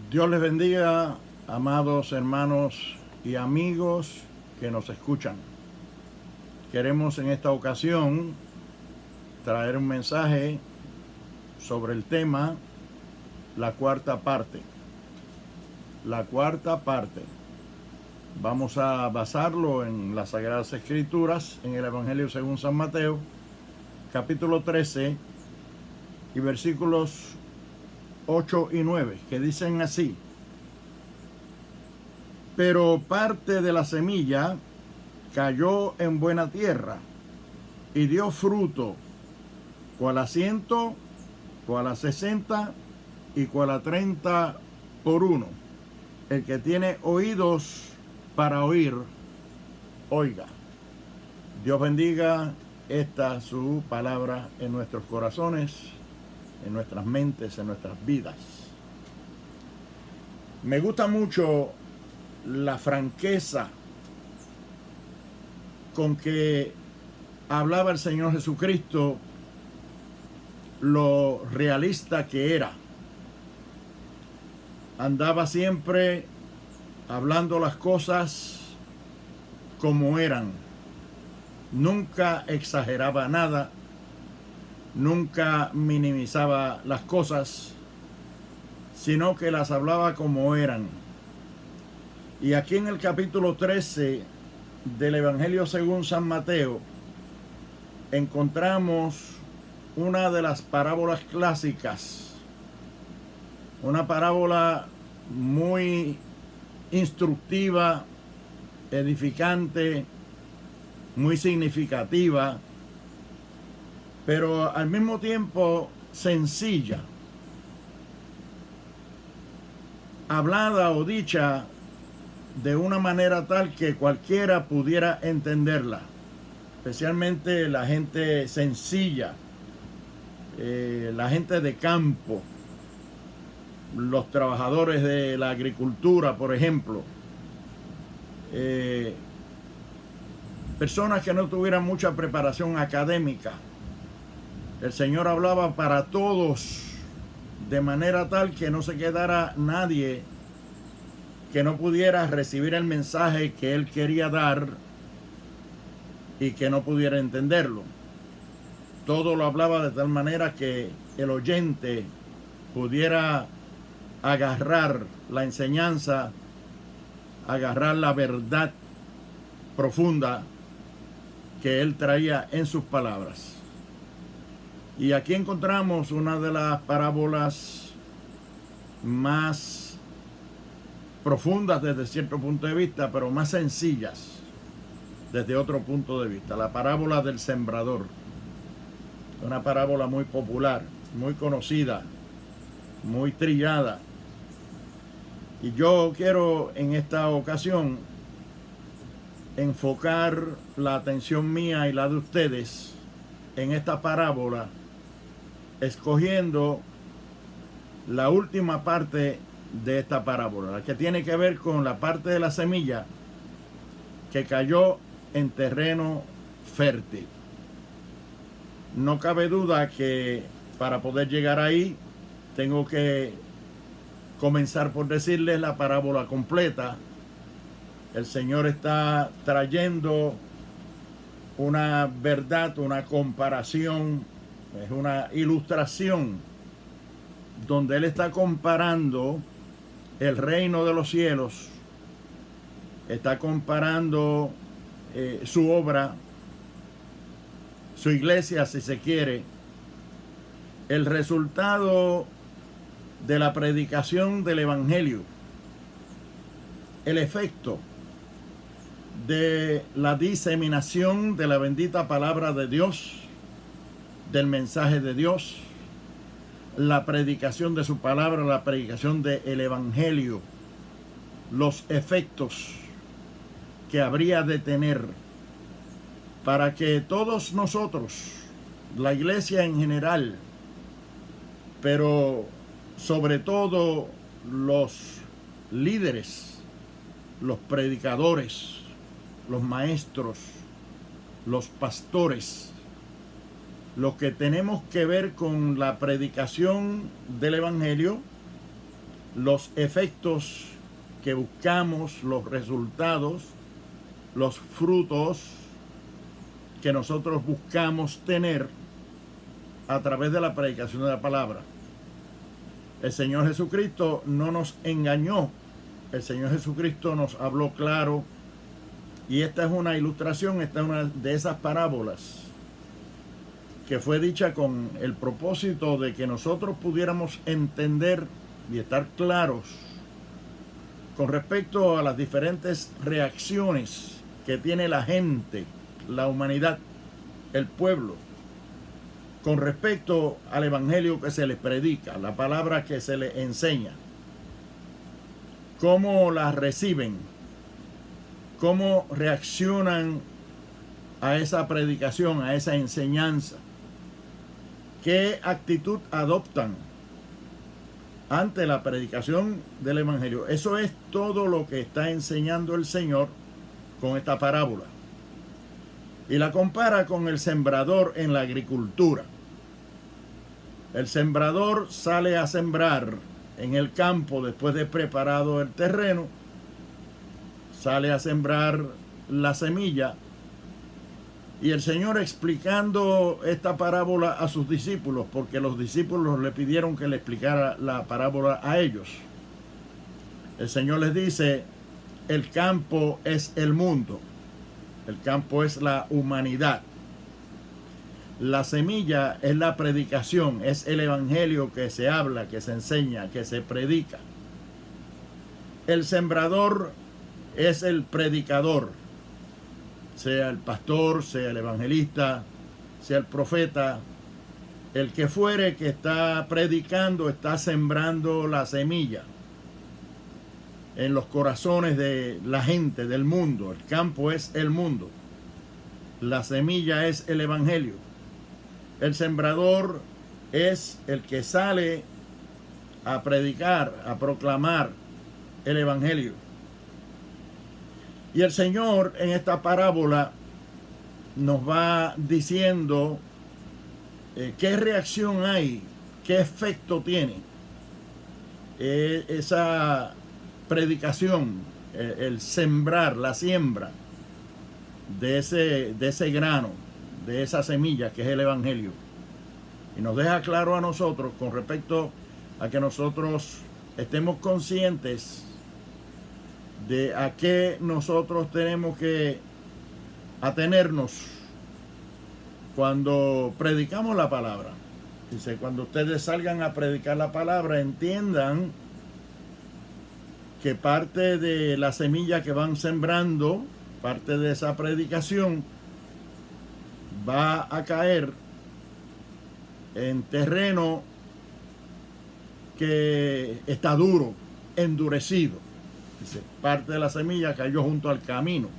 Dios les bendiga, amados hermanos y amigos que nos escuchan. Queremos en esta ocasión traer un mensaje sobre el tema la cuarta parte. La cuarta parte. Vamos a basarlo en las Sagradas Escrituras, en el Evangelio según San Mateo, capítulo 13 y versículos 8 y 9, que dicen así: pero parte de la semilla cayó en buena tierra y dio fruto, cual a 100, cual a 60 y cual a 30 por uno. El que tiene oídos para oír, oiga. Dios bendiga esta su palabra en nuestros corazones, en nuestras mentes, en nuestras vidas. Me gusta mucho la franqueza con que hablaba el Señor Jesucristo, lo realista que era. Andaba siempre hablando las cosas como eran. Nunca exageraba nada, nunca minimizaba las cosas, sino que las hablaba como eran. Y aquí en el capítulo 13 del Evangelio según San Mateo encontramos una de las parábolas clásicas, una parábola muy instructiva, edificante, muy significativa, pero al mismo tiempo sencilla, hablada o dicha de una manera tal que cualquiera pudiera entenderla, especialmente la gente sencilla, la gente de campo, los trabajadores de la agricultura, por ejemplo, personas que no tuvieran mucha preparación académica. El Señor hablaba para todos de manera tal que no se quedara nadie que no pudiera recibir el mensaje que Él quería dar y que no pudiera entenderlo. Todo lo hablaba de tal manera que el oyente pudiera agarrar la enseñanza, agarrar la verdad profunda que Él traía en sus palabras. Y aquí encontramos una de las parábolas más profundas desde cierto punto de vista, pero más sencillas desde otro punto de vista. La parábola del sembrador, una parábola muy popular, muy conocida, muy trillada. Y yo quiero en esta ocasión enfocar la atención mía y la de ustedes en esta parábola, escogiendo la última parte de esta parábola, la que tiene que ver con la parte de la semilla que cayó en terreno fértil. No cabe duda que para poder llegar ahí tengo que comenzar por decirles la parábola completa. El Señor está trayendo una verdad, una comparación, es una ilustración donde Él está comparando el reino de los cielos, está comparando su obra, su iglesia, si se quiere, el resultado de la predicación del Evangelio, el efecto de la diseminación de la bendita palabra de Dios, del mensaje de Dios, la predicación de su palabra, la predicación del Evangelio, los efectos que habría de tener para que todos nosotros, la iglesia en general, pero sobre todo los líderes, los predicadores, los maestros, los pastores, los que tenemos que ver con la predicación del Evangelio, los efectos que buscamos, los resultados, los frutos que nosotros buscamos tener a través de la predicación de la palabra. El Señor Jesucristo no nos engañó. El Señor Jesucristo nos habló claro. Y esta es una ilustración, esta es una de esas parábolas que fue dicha con el propósito de que nosotros pudiéramos entender y estar claros con respecto a las diferentes reacciones que tiene la gente, la humanidad, el pueblo, con respecto al evangelio que se les predica, la palabra que se les enseña, cómo la reciben, cómo reaccionan a esa predicación, a esa enseñanza, qué actitud adoptan ante la predicación del evangelio. Eso es todo lo que está enseñando el Señor con esta parábola. Y la compara con el sembrador en la agricultura. El sembrador sale a sembrar en el campo después de preparado el terreno, sale a sembrar la semilla. Y el Señor explicando esta parábola a sus discípulos, porque los discípulos le pidieron que le explicara la parábola a ellos. El Señor les dice, el campo es el mundo, el campo es la humanidad. La semilla es la predicación, es el evangelio que se habla, que se enseña, que se predica. El sembrador es el predicador, sea el pastor, sea el evangelista, sea el profeta, el que fuere que está predicando, está sembrando la semilla en los corazones de la gente, del mundo. El campo es el mundo, la semilla es el evangelio. El sembrador es el que sale a predicar, a proclamar el evangelio. Y el Señor en esta parábola nos va diciendo qué reacción hay, qué efecto tiene esa predicación, el sembrar, la siembra de ese grano, de esa semilla que es el evangelio. Y nos deja claro a nosotros con respecto a que nosotros estemos conscientes de a qué nosotros tenemos que atenernos cuando predicamos la palabra. Dice, cuando ustedes salgan a predicar la palabra, entiendan que parte de la semilla que van sembrando, parte de esa predicación, va a caer en terreno que está duro, endurecido. Dice, parte de la semilla cayó junto al camino.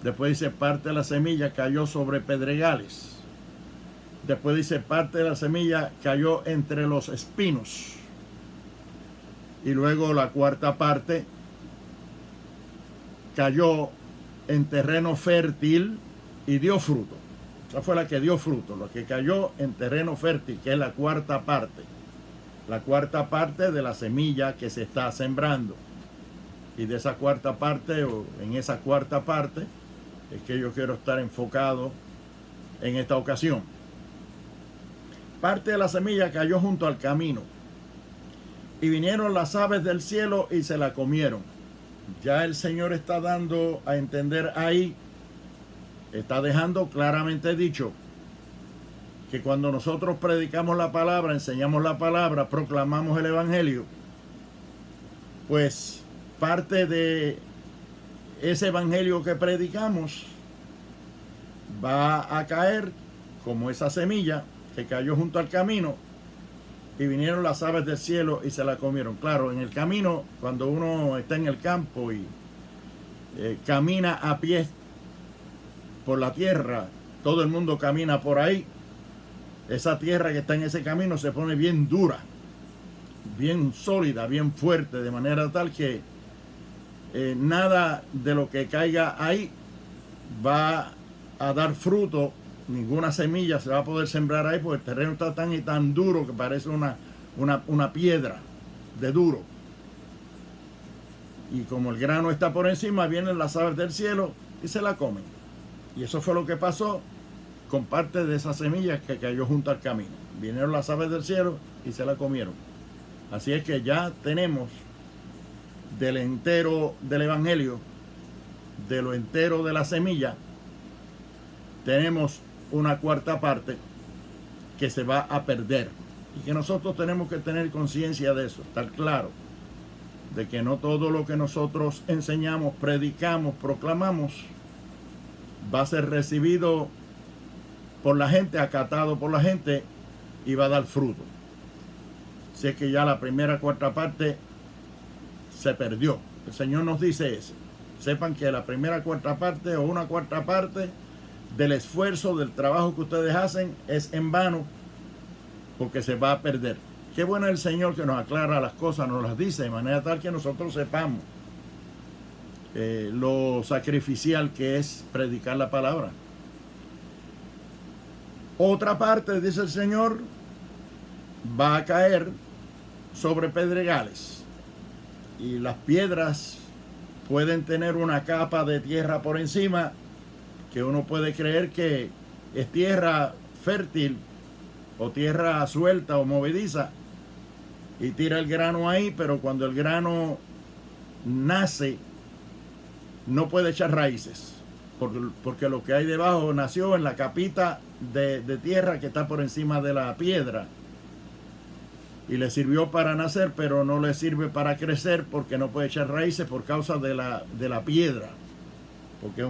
Después dice, parte de la semilla cayó sobre pedregales. Después dice, parte de la semilla cayó entre los espinos. Y luego la cuarta parte cayó en terreno fértil y dio fruto. Esa fue la que dio fruto, la que cayó en terreno fértil, que es la cuarta parte. La cuarta parte de la semilla que se está sembrando. Y de esa cuarta parte, o en esa cuarta parte, es que yo quiero estar enfocado en esta ocasión. Parte de la semilla cayó junto al camino. Y vinieron las aves del cielo y se la comieron. Ya el Señor está dando a entender ahí, está dejando claramente dicho, que cuando nosotros predicamos la palabra, enseñamos la palabra, proclamamos el evangelio, pues parte de ese evangelio que predicamos va a caer como esa semilla que cayó junto al camino y vinieron las aves del cielo y se la comieron. Claro, en el camino, cuando uno está en el campo y camina a pie por la tierra, todo el mundo camina por ahí, esa tierra que está en ese camino se pone bien dura, bien sólida, bien fuerte, de manera tal que nada de lo que caiga ahí va a dar fruto, ninguna semilla se va a poder sembrar ahí porque el terreno está tan y tan duro que parece una piedra. de duro. Y como el grano está por encima, vienen las aves del cielo y se la comen. Y eso fue lo que pasó con parte de esa semilla que cayó junto al camino. Vinieron las aves del cielo y se la comieron. Así es que ya tenemos del entero del evangelio, de lo entero de la semilla, tenemos una cuarta parte que se va a perder. Y que nosotros tenemos que tener conciencia de eso, estar claro de que no todo lo que nosotros enseñamos, predicamos, proclamamos, va a ser recibido por la gente, acatado por la gente y va a dar fruto. Así es que ya la primera cuarta parte se perdió. El Señor nos dice eso. Sepan que la primera cuarta parte o una cuarta parte del esfuerzo, del trabajo que ustedes hacen es en vano, porque se va a perder. Qué bueno es el Señor que nos aclara las cosas, nos las dice de manera tal que nosotros sepamos lo sacrificial que es predicar la palabra. Otra parte, dice el Señor, va a caer sobre pedregales, y las piedras pueden tener una capa de tierra por encima que uno puede creer que es tierra fértil o tierra suelta o movediza, y tira el grano ahí, pero cuando el grano nace no puede echar raíces, porque lo que hay debajo nació en la capita de tierra que está por encima de la piedra, y le sirvió para nacer, pero no le sirve para crecer, porque no puede echar raíces por causa de la piedra, porque es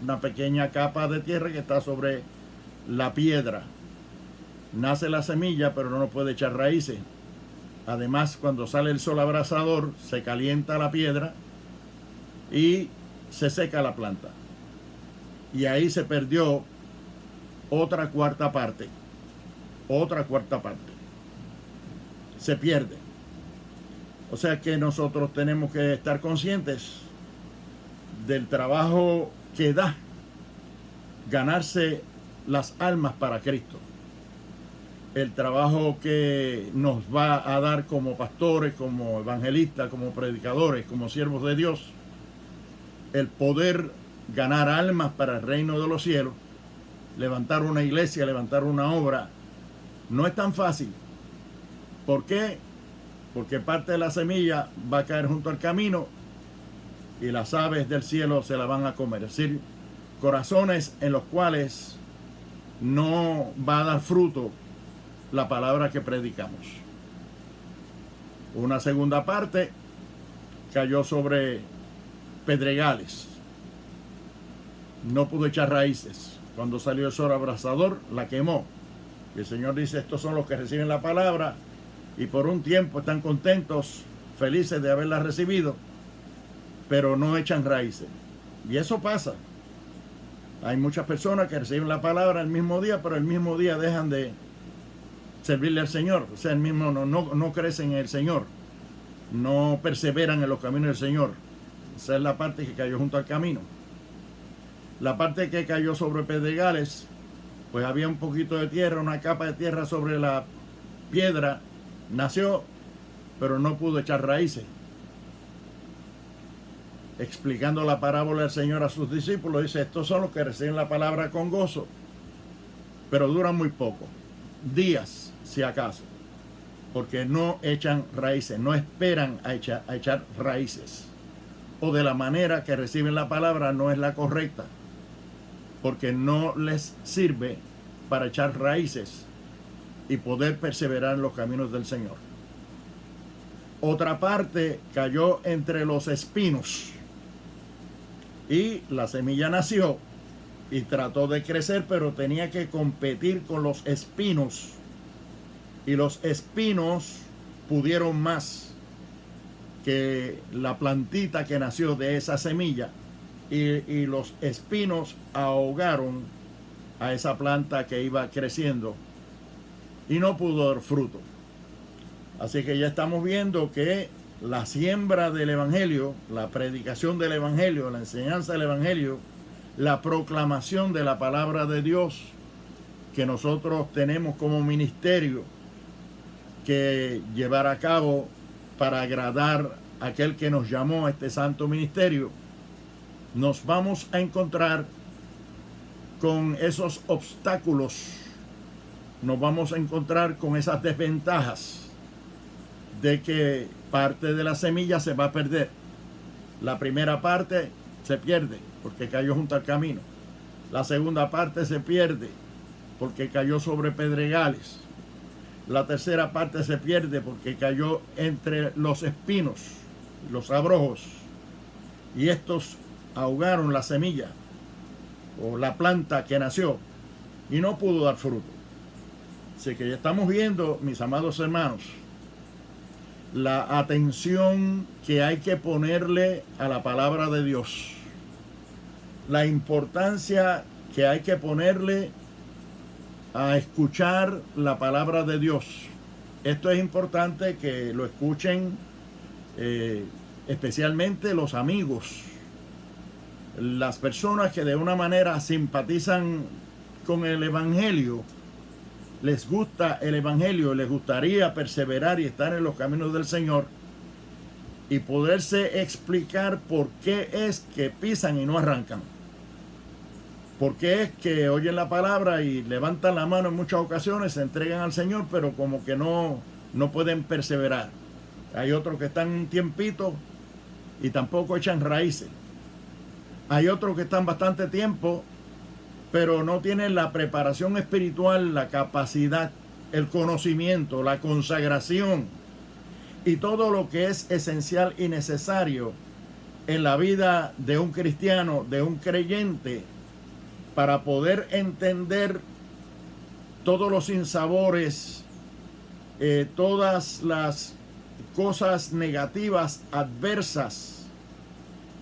una pequeña capa de tierra que está sobre la piedra. Nace la semilla, pero no puede echar raíces. Además, cuando sale el sol abrasador, se calienta la piedra y se seca la planta. Y ahí se perdió otra cuarta parte. Otra cuarta parte. Se pierde. O sea que nosotros tenemos que estar conscientes del trabajo que da ganarse las almas para Cristo. El trabajo que nos va a dar como pastores, como evangelistas, como predicadores, como siervos de Dios, el poder ganar almas para el reino de los cielos, levantar una iglesia, levantar una obra, no es tan fácil. ¿Por qué? Porque parte de la semilla va a caer junto al camino y las aves del cielo se la van a comer. Es decir, corazones en los cuales no va a dar fruto la palabra que predicamos. Una segunda parte cayó sobre pedregales. No pudo echar raíces. Cuando salió el sol abrasador, la quemó. Y el Señor dice, estos son los que reciben la palabra y por un tiempo están contentos, felices de haberla recibido, pero no echan raíces. Y eso pasa. Hay muchas personas que reciben la palabra el mismo día, pero el mismo día dejan de servirle al Señor. O sea, el mismo no crecen en el Señor, no perseveran en los caminos del Señor. Esa es la parte que cayó junto al camino. La parte que cayó sobre pedregales, pues había un poquito de tierra, una capa de tierra sobre la piedra, nació, pero no pudo echar raíces. Explicando la parábola del Señor a sus discípulos, dice, estos son los que reciben la palabra con gozo, pero duran muy poco, días si acaso, porque no echan raíces, no esperan a echar raíces, o de la manera que reciben la palabra no es la correcta, porque no les sirve para echar raíces y poder perseverar en los caminos del Señor. Otra parte cayó entre los espinos, y la semilla nació y trató de crecer, pero tenía que competir con los espinos, y los espinos pudieron más que la plantita que nació de esa semilla, y los espinos ahogaron a esa planta que iba creciendo y no pudo dar fruto. Así que ya estamos viendo que la siembra del evangelio, la predicación del evangelio, la enseñanza del evangelio, la proclamación de la palabra de Dios que nosotros tenemos como ministerio que llevar a cabo para agradar a aquel que nos llamó a este santo ministerio, nos vamos a encontrar con esos obstáculos, nos vamos a encontrar con esas desventajas de que parte de la semilla se va a perder. La primera parte se pierde porque cayó junto al camino. La segunda parte se pierde porque cayó sobre pedregales. La tercera parte se pierde porque cayó entre los espinos, los abrojos, y estos ahogaron la semilla o la planta que nació y no pudo dar fruto. Así que ya estamos viendo, mis amados hermanos, la atención que hay que ponerle a la palabra de Dios, la importancia que hay que ponerle a escuchar la palabra de Dios. Esto es importante que lo escuchen especialmente los amigos, las personas que de una manera simpatizan con el Evangelio, les gusta el Evangelio, les gustaría perseverar y estar en los caminos del Señor y poderse explicar por qué es que pisan y no arrancan. ¿Por qué es que oyen la palabra y levantan la mano en muchas ocasiones, se entregan al Señor, pero como que no pueden perseverar? Hay otros que están un tiempito y tampoco echan raíces. Hay otros que están bastante tiempo, pero no tienen la preparación espiritual, la capacidad, el conocimiento, la consagración y todo lo que es esencial y necesario en la vida de un cristiano, de un creyente, para poder entender todos los sinsabores, todas las cosas negativas, adversas,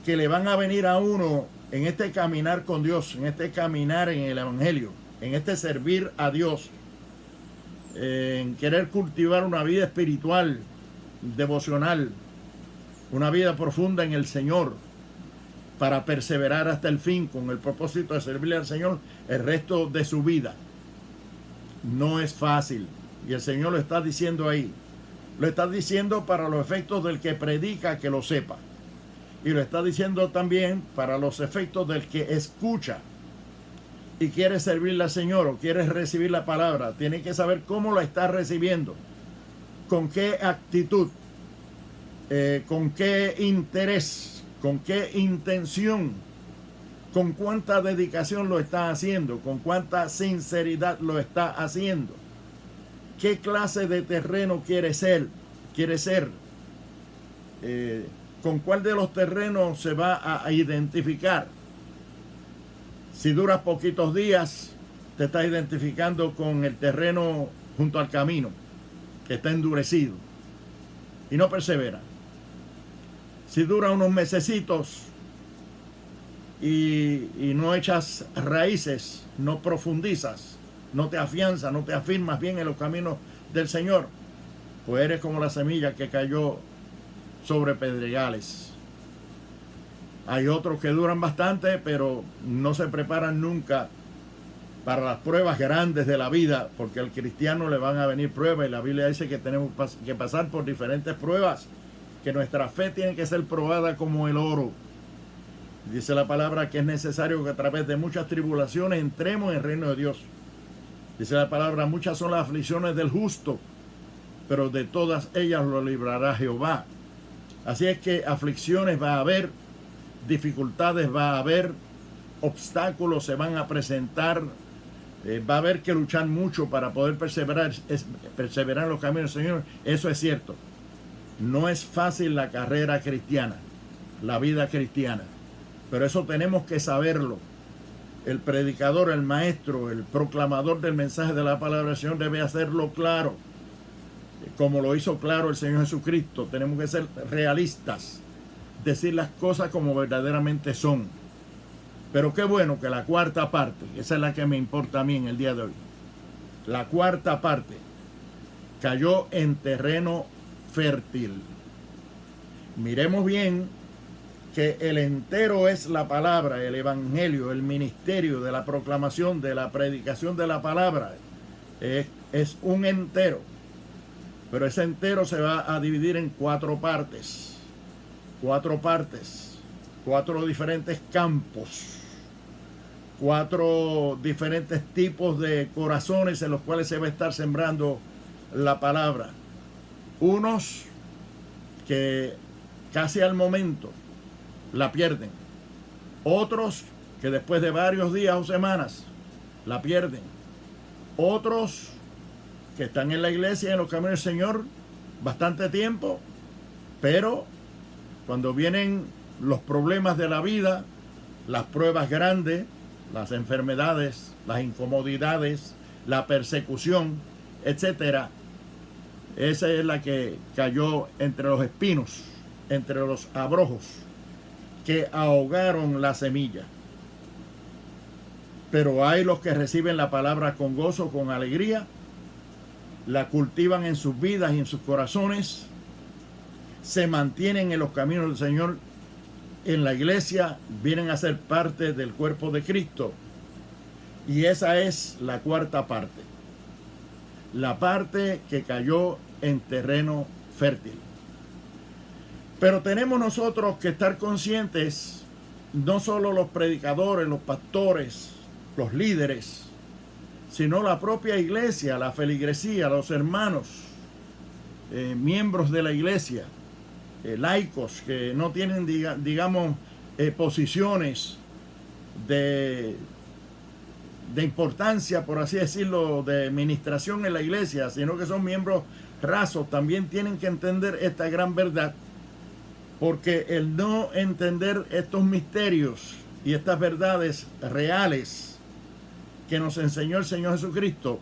que le van a venir a uno en este caminar con Dios, en este caminar en el Evangelio, en este servir a Dios, en querer cultivar una vida espiritual, devocional, una vida profunda en el Señor, para perseverar hasta el fin con el propósito de servirle al Señor el resto de su vida. No es fácil, y el Señor lo está diciendo ahí. Lo está diciendo para los efectos del que predica, que lo sepa. Y lo está diciendo también para los efectos del que escucha y quiere servirle al Señor o quiere recibir la palabra. Tiene que saber cómo la está recibiendo, con qué actitud, con qué interés, con qué intención, con cuánta dedicación lo está haciendo, con cuánta sinceridad lo está haciendo. ¿Qué clase de terreno quiere ser? ¿Con cuál de los terrenos se va a identificar? Si duras poquitos días, te estás identificando con el terreno junto al camino, que está endurecido y no persevera. Si dura unos mesecitos y no echas raíces, no profundizas, no te afianzas, no te afirmas bien en los caminos del Señor, pues eres como la semilla que cayó sobre pedregales. Hay otros que duran bastante, pero no se preparan nunca para las pruebas grandes de la vida, porque al cristiano le van a venir pruebas, y la Biblia dice que tenemos que pasar por diferentes pruebas, que nuestra fe tiene que ser probada como el oro. Dice la palabra que es necesario que a través de muchas tribulaciones entremos en el reino de Dios. Dice la palabra, muchas son las aflicciones del justo, pero de todas ellas lo librará Jehová. Así es que aflicciones va a haber, dificultades va a haber, obstáculos se van a presentar, va a haber que luchar mucho para poder perseverar en los caminos del Señor. Eso es cierto. No es fácil la carrera cristiana, la vida cristiana, pero eso tenemos que saberlo. El predicador, el maestro, el proclamador del mensaje de la palabra del Señor debe hacerlo claro, como lo hizo claro el Señor Jesucristo. Tenemos que ser realistas, decir las cosas como verdaderamente son. Pero qué bueno que la cuarta parte, esa es la que me importa a mí en el día de hoy, la cuarta parte cayó en terreno fértil. Miremos bien que el entero es la palabra, el evangelio, el ministerio de la proclamación, de la predicación de la palabra. Es un entero. Pero ese entero se va a dividir en cuatro partes, cuatro diferentes campos, cuatro diferentes tipos de corazones en los cuales se va a estar sembrando la palabra. Unos que casi al momento la pierden, otros que después de varios días o semanas la pierden, otros que están en la iglesia, en los caminos del Señor, bastante tiempo, pero cuando vienen los problemas de la vida, las pruebas grandes, las enfermedades, las incomodidades, la persecución, etcétera, esa es la que cayó entre los espinos, entre los abrojos, que ahogaron la semilla. Pero hay los que reciben la palabra con gozo, con alegría, la cultivan en sus vidas y en sus corazones, se mantienen en los caminos del Señor, en la iglesia, vienen a ser parte del cuerpo de Cristo. Y esa es la cuarta parte, la parte que cayó en terreno fértil. Pero tenemos nosotros que estar conscientes, no solo los predicadores, los pastores, los líderes, sino la propia iglesia, la feligresía, los hermanos, miembros de la iglesia, laicos que no tienen, digamos, posiciones de importancia, por así decirlo, de administración en la iglesia, sino que son miembros rasos, también tienen que entender esta gran verdad, porque el no entender estos misterios y estas verdades reales que nos enseñó el Señor Jesucristo,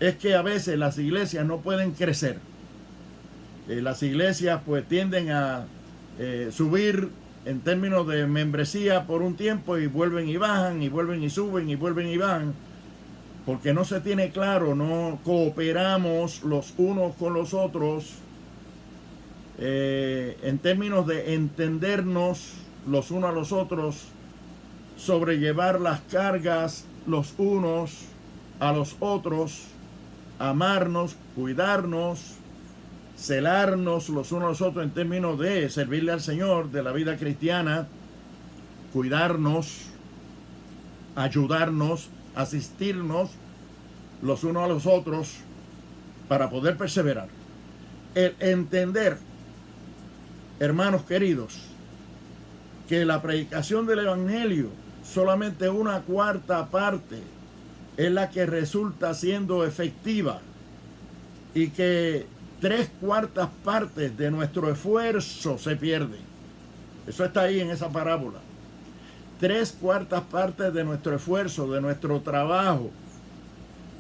es que a veces las iglesias no pueden crecer. Las iglesias pues tienden a subir en términos de membresía por un tiempo y vuelven y bajan, y vuelven y suben, y vuelven y bajan, porque no se tiene claro, no cooperamos los unos con los otros en términos de entendernos los unos a los otros, sobrellevar las cargas los unos a los otros, amarnos, cuidarnos, celarnos los unos a los otros en términos de servirle al Señor, de la vida cristiana, cuidarnos, ayudarnos, asistirnos los unos a los otros para poder perseverar. El entender, hermanos queridos, que la predicación del Evangelio, solamente una cuarta parte es la que resulta siendo efectiva, y que 3/4 partes de nuestro esfuerzo se pierden. Eso está ahí en esa parábola. 3/4 partes de nuestro esfuerzo, de nuestro trabajo,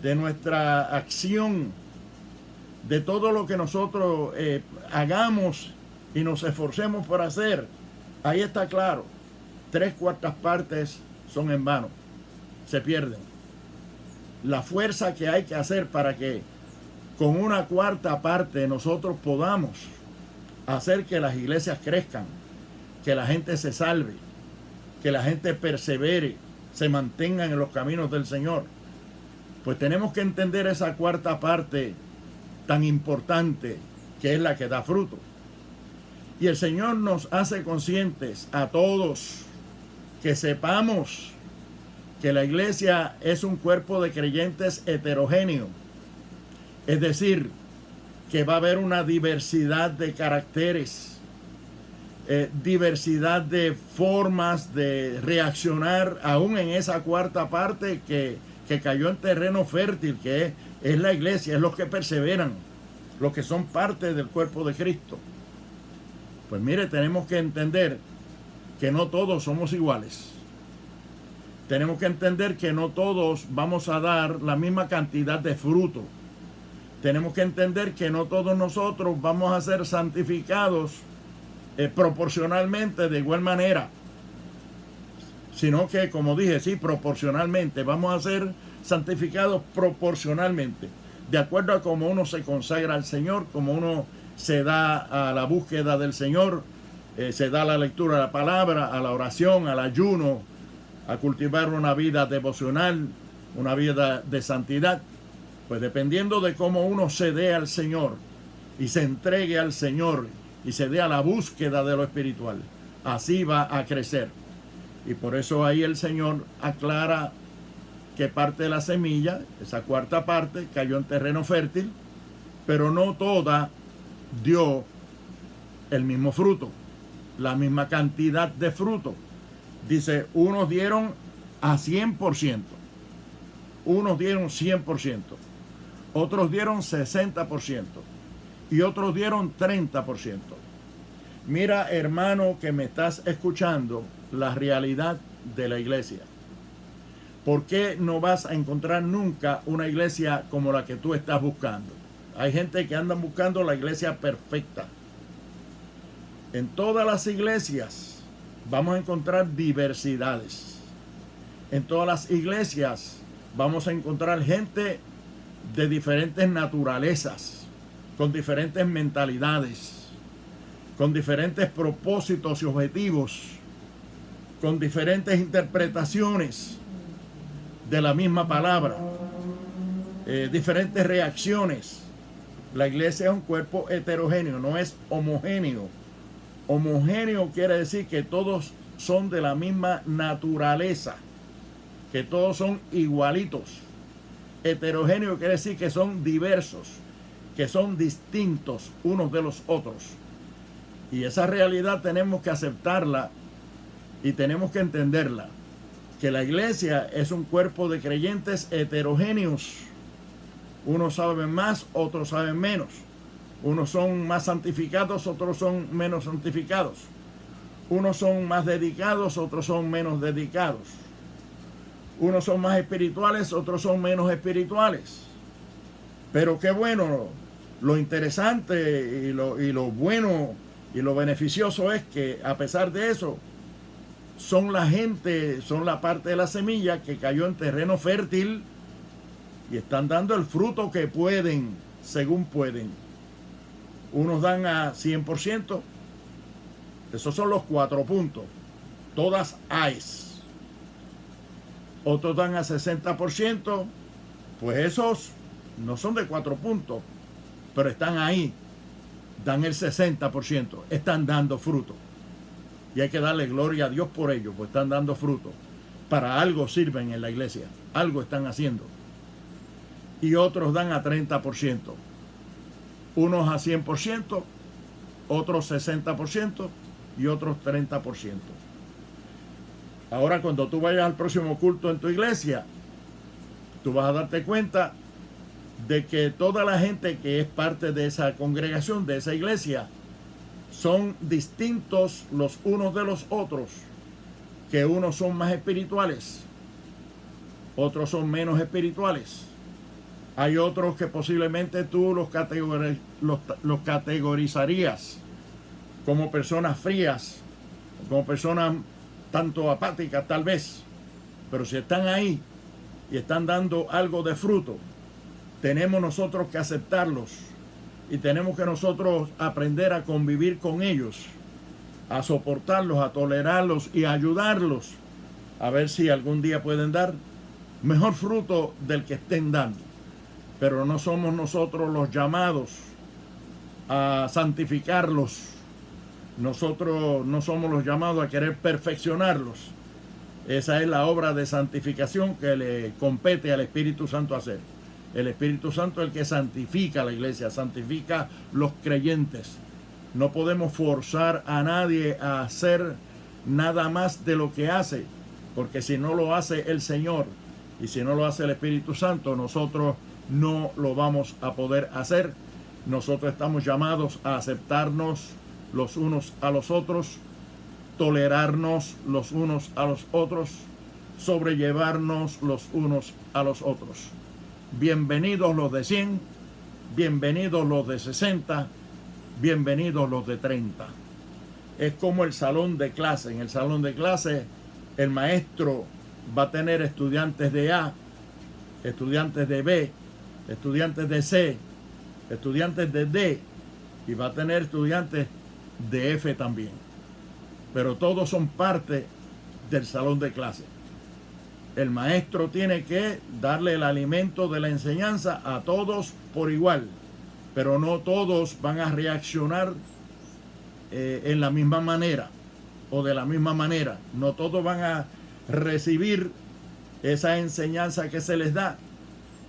de nuestra acción, de todo lo que nosotros hagamos y nos esforcemos por hacer, ahí está claro, 3/4 partes son en vano, se pierden. La fuerza que hay que hacer para que con una cuarta parte nosotros podamos hacer que las iglesias crezcan, que la gente se salve, que la gente persevere, se mantengan en los caminos del Señor, pues tenemos que entender esa cuarta parte tan importante, que es la que da fruto. Y el Señor nos hace conscientes a todos que sepamos que la iglesia es un cuerpo de creyentes heterogéneo. Es decir, que va a haber una diversidad de caracteres, diversidad de formas de reaccionar, aún en esa cuarta parte que cayó en terreno fértil, que es la iglesia, es los que perseveran, los que son parte del cuerpo de Cristo. Pues mire, tenemos que entender que no todos somos iguales. Tenemos que entender que no todos vamos a dar la misma cantidad de fruto. Tenemos que entender que no todos nosotros vamos a ser santificados proporcionalmente de igual manera, sino que, como dije, sí, proporcionalmente, vamos a ser santificados proporcionalmente, de acuerdo a cómo uno se consagra al Señor, como uno se da a la búsqueda del Señor, se da a la lectura de la palabra, a la oración, al ayuno, a cultivar una vida devocional, una vida de santidad. Pues dependiendo de cómo uno se dé al Señor y se entregue al Señor y se dé a la búsqueda de lo espiritual, así va a crecer. Y por eso ahí el Señor aclara que parte de la semilla, esa cuarta parte, cayó en terreno fértil, pero no toda dio el mismo fruto, la misma cantidad de fruto. Dice, unos dieron a 100%, unos dieron 100%, otros dieron 60% y otros dieron 30%. Mira, hermano, que me estás escuchando, la realidad de la iglesia. ¿Por qué no vas a encontrar nunca una iglesia como la que tú estás buscando? Hay gente que anda buscando la iglesia perfecta. En todas las iglesias vamos a encontrar diversidades. En todas las iglesias vamos a encontrar gente de diferentes naturalezas, con diferentes mentalidades, con diferentes propósitos y objetivos, con diferentes interpretaciones de la misma palabra, diferentes reacciones. La iglesia es un cuerpo heterogéneo, no es homogéneo. Homogéneo quiere decir que todos son de la misma naturaleza, que todos son igualitos. Heterogéneo quiere decir que son diversos, que son distintos unos de los otros. Y esa realidad tenemos que aceptarla y tenemos que entenderla, que la iglesia es un cuerpo de creyentes heterogéneos. Unos saben más, otros saben menos. Unos son más santificados, otros son menos santificados. Unos son más dedicados, otros son menos dedicados. Unos son más espirituales, otros son menos espirituales. Pero qué bueno, lo interesante y lo bueno y lo beneficioso es que a pesar de eso, son la gente, son la parte de la semilla que cayó en terreno fértil y están dando el fruto que pueden, según pueden. Unos dan a 100%, esos son los 4 puntos, todas AES. Otros dan a 60%, pues esos no son de 4 puntos, pero están ahí, dan el 60%, están dando fruto. Y hay que darle gloria a Dios por ello, pues están dando fruto. Para algo sirven en la iglesia, algo están haciendo. Y otros dan a 30%, unos a 100%, otros 60% y otros 30%. Ahora cuando tú vayas al próximo culto en tu iglesia, tú vas a darte cuenta de que toda la gente que es parte de esa congregación, de esa iglesia, son distintos los unos de los otros, que unos son más espirituales, otros son menos espirituales. Hay otros que posiblemente tú los categorizarías como personas frías, como personas tanto apáticas tal vez, pero si están ahí y están dando algo de fruto, tenemos nosotros que aceptarlos. Y tenemos que nosotros aprender a convivir con ellos, a soportarlos, a tolerarlos y a ayudarlos a ver si algún día pueden dar mejor fruto del que estén dando. Pero no somos nosotros los llamados a santificarlos. Nosotros no somos los llamados a querer perfeccionarlos. Esa es la obra de santificación que le compete al Espíritu Santo hacer. El Espíritu Santo es el que santifica a la iglesia, santifica los creyentes. No podemos forzar a nadie a hacer nada más de lo que hace, porque si no lo hace el Señor y si no lo hace el Espíritu Santo, nosotros no lo vamos a poder hacer. Nosotros estamos llamados a aceptarnos los unos a los otros, tolerarnos los unos a los otros, sobrellevarnos los unos a los otros. Bienvenidos los de 100, bienvenidos los de 60, bienvenidos los de 30. Es como el salón de clase. En el salón de clase el maestro va a tener estudiantes de A, estudiantes de B, estudiantes de C, estudiantes de D y va a tener estudiantes de F también. Pero todos son parte del salón de clase. El maestro tiene que darle el alimento de la enseñanza a todos por igual, pero no todos van a reaccionar en la misma manera o de la misma manera. No todos van a recibir esa enseñanza que se les da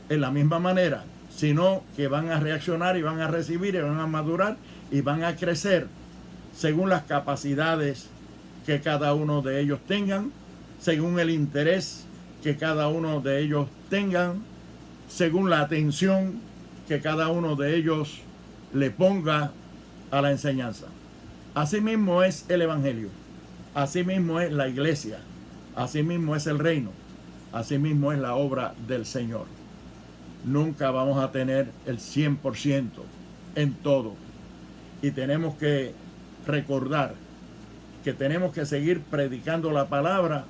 en la misma manera, sino que van a reaccionar y van a recibir y van a madurar y van a crecer según las capacidades que cada uno de ellos tengan, según el interés que cada uno de ellos tengan, según la atención que cada uno de ellos le ponga a la enseñanza. Así mismo es el Evangelio, así mismo es la iglesia, así mismo es el reino, así mismo es la obra del Señor. Nunca vamos a tener el 100% en todo. Y tenemos que recordar que tenemos que seguir predicando la palabra,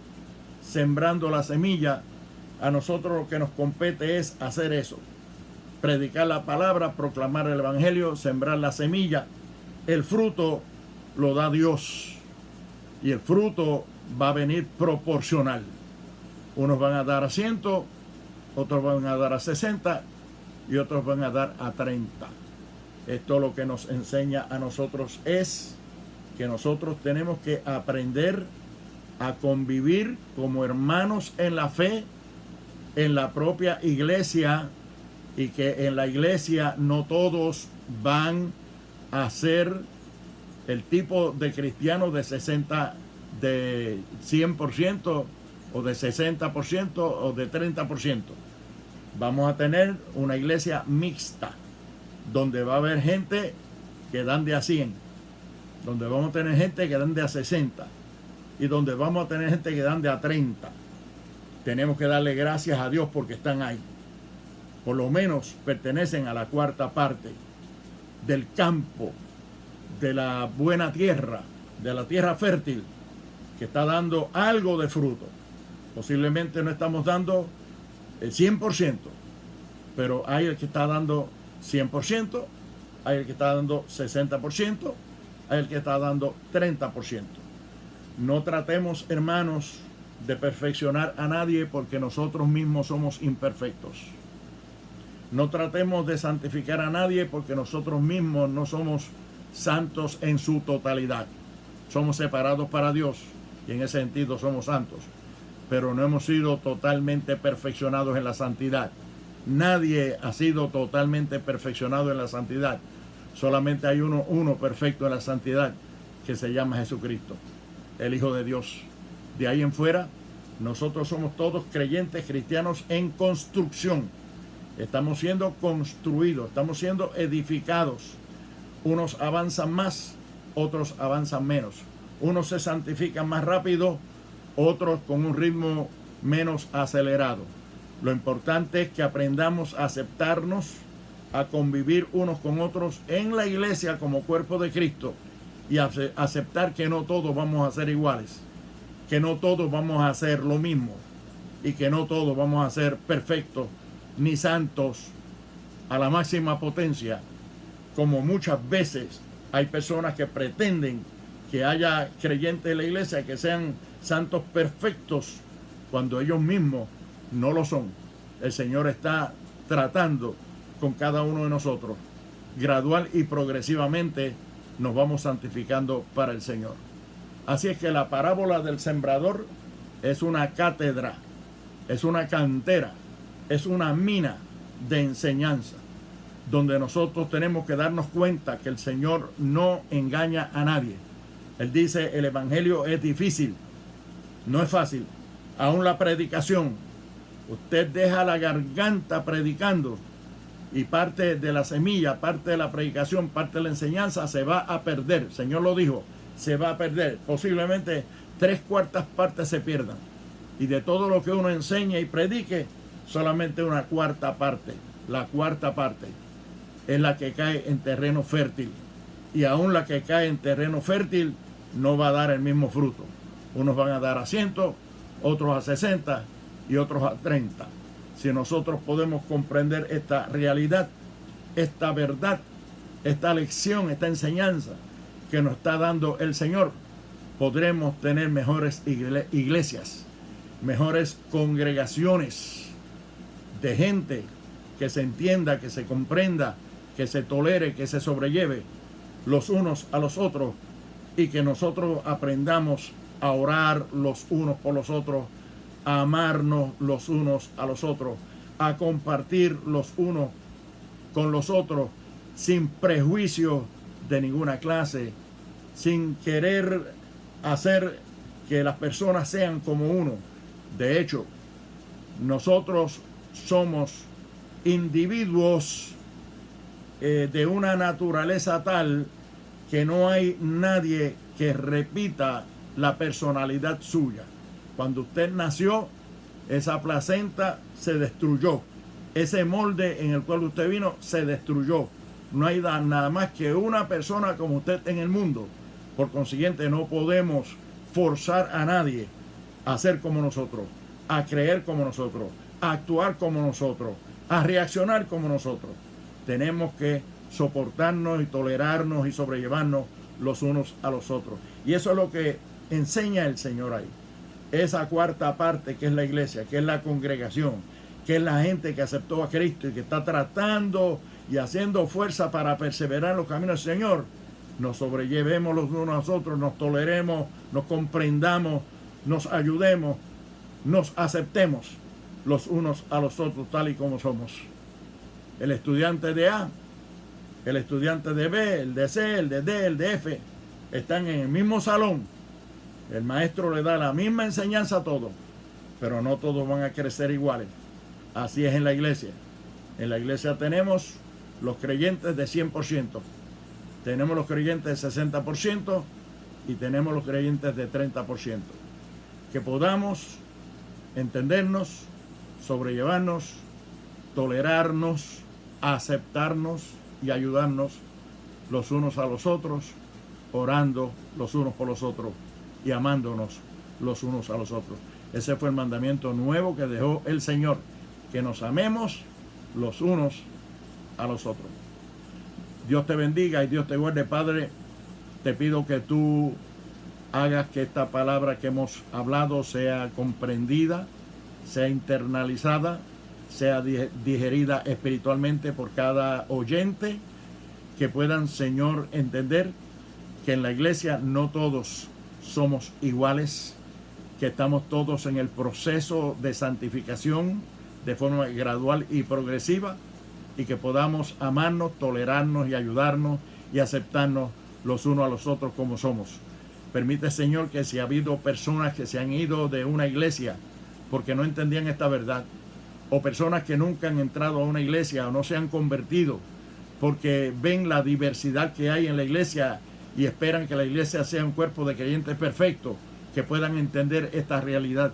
sembrando la semilla. A nosotros lo que nos compete es hacer eso. Predicar la palabra, proclamar el Evangelio, sembrar la semilla. El fruto lo da Dios. Y el fruto va a venir proporcional. Unos van a dar a 100, otros van a dar a 60 y otros van a dar a 30. Esto lo que nos enseña a nosotros es que nosotros tenemos que aprender a convivir como hermanos en la fe, en la propia iglesia, y que en la iglesia no todos van a ser el tipo de cristiano de 100% o de 60% o de 30%. Vamos a tener una iglesia mixta, donde va a haber gente que dan de a 100, donde vamos a tener gente que dan de a 60 y donde vamos a tener gente que dan de a 30. Tenemos que darle gracias a Dios porque están ahí. Por lo menos pertenecen a la cuarta parte del campo, de la buena tierra, de la tierra fértil, que está dando algo de fruto. Posiblemente no estamos dando el 100%, pero hay el que está dando 100%, hay el que está dando 60%, hay el que está dando 30%. No tratemos, hermanos, de perfeccionar a nadie porque nosotros mismos somos imperfectos. No tratemos de santificar a nadie porque nosotros mismos no somos santos en su totalidad. Somos separados para Dios y en ese sentido somos santos, pero no hemos sido totalmente perfeccionados en la santidad. Nadie ha sido totalmente perfeccionado en la santidad. Solamente hay uno perfecto en la santidad, que se llama Jesucristo, el Hijo de Dios. De ahí en fuera, nosotros somos todos creyentes cristianos en construcción. Estamos siendo construidos, estamos siendo edificados. Unos avanzan más, otros avanzan menos. Unos se santifican más rápido, otros con un ritmo menos acelerado. Lo importante es que aprendamos a aceptarnos, a convivir unos con otros en la iglesia como cuerpo de Cristo y aceptar que no todos vamos a ser iguales, que no todos vamos a hacer lo mismo y que no todos vamos a ser perfectos ni santos a la máxima potencia, como muchas veces hay personas que pretenden que haya creyentes en la iglesia que sean santos perfectos cuando ellos mismos no lo son. El Señor está tratando con cada uno de nosotros. Gradual y progresivamente nos vamos santificando para el Señor. Así es que la parábola del sembrador es una cátedra, es una cantera, es una mina de enseñanza, donde nosotros tenemos que darnos cuenta que el Señor no engaña a nadie. Él dice, el evangelio es difícil, no es fácil. Aún la predicación, usted deja la garganta predicando y parte de la semilla, parte de la predicación, parte de la enseñanza se va a perder. El Señor lo dijo, se va a perder. Posiblemente 3/4 partes se pierdan. Y de todo lo que uno enseña y predique, solamente una cuarta parte, la cuarta parte, es la que cae en terreno fértil. Y aún la que cae en terreno fértil no va a dar el mismo fruto. Unos van a dar a 100, otros a 60 y otros a 30. Si nosotros podemos comprender esta realidad, esta verdad, esta lección, esta enseñanza que nos está dando el Señor, podremos tener mejores iglesias mejores congregaciones de gente que se entienda, que se comprenda, que se tolere, que se sobrelleve los unos a los otros, y que nosotros aprendamos a orar los unos por los otros, a amarnos los unos a los otros, a compartir los unos con los otros sin prejuicio de ninguna clase, sin querer hacer que las personas sean como uno. De hecho, nosotros somos individuos de una naturaleza tal que no hay nadie que repita la personalidad suya. Cuando usted nació, esa placenta se destruyó. Ese molde en el cual usted vino se destruyó. No hay nada más que una persona como usted en el mundo. Por consiguiente, no podemos forzar a nadie a ser como nosotros, a creer como nosotros, a actuar como nosotros, a reaccionar como nosotros. Tenemos que soportarnos y tolerarnos y sobrellevarnos los unos a los otros. Y eso es lo que enseña el Señor ahí. Esa cuarta parte que es la iglesia, que es la congregación, que es la gente que aceptó a Cristo y que está tratando y haciendo fuerza para perseverar en los caminos del Señor. Nos sobrellevemos los unos a los otros, nos toleremos, nos comprendamos, nos ayudemos, nos aceptemos los unos a los otros tal y como somos. El estudiante de A, el estudiante de B, el de C, el de D, el de F, están en el mismo salón. El maestro le da la misma enseñanza a todos, pero no todos van a crecer iguales. Así es en la iglesia. En la iglesia tenemos los creyentes de 100%, tenemos los creyentes de 60% y tenemos los creyentes de 30%. Que podamos entendernos, sobrellevarnos, tolerarnos, aceptarnos y ayudarnos los unos a los otros, orando los unos por los otros y amándonos los unos a los otros. Ese fue el mandamiento nuevo que dejó el Señor, que nos amemos los unos a los otros. Dios te bendiga y Dios te guarde. Padre, te pido que tú hagas que esta palabra que hemos hablado sea comprendida, sea internalizada, sea digerida espiritualmente por cada oyente, que puedan, Señor, entender que en la iglesia no todos somos iguales, que estamos todos en el proceso de santificación de forma gradual y progresiva, y que podamos amarnos, tolerarnos y ayudarnos y aceptarnos los unos a los otros como somos. Permite, Señor, que si ha habido personas que se han ido de una iglesia porque no entendían esta verdad, o personas que nunca han entrado a una iglesia o no se han convertido porque ven la diversidad que hay en la iglesia y esperan que la iglesia sea un cuerpo de creyentes perfectos, que puedan entender esta realidad,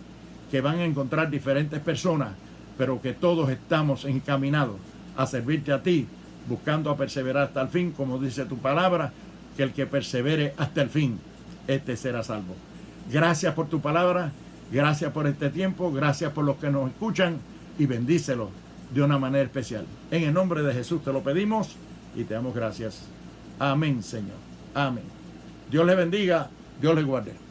que van a encontrar diferentes personas, pero que todos estamos encaminados a servirte a ti, buscando a perseverar hasta el fin, como dice tu palabra, que el que persevere hasta el fin, este será salvo. Gracias por tu palabra, gracias por este tiempo, gracias por los que nos escuchan, y bendícelos de una manera especial. En el nombre de Jesús te lo pedimos y te damos gracias. Amén, Señor. Amén. Dios les bendiga, Dios les guarde.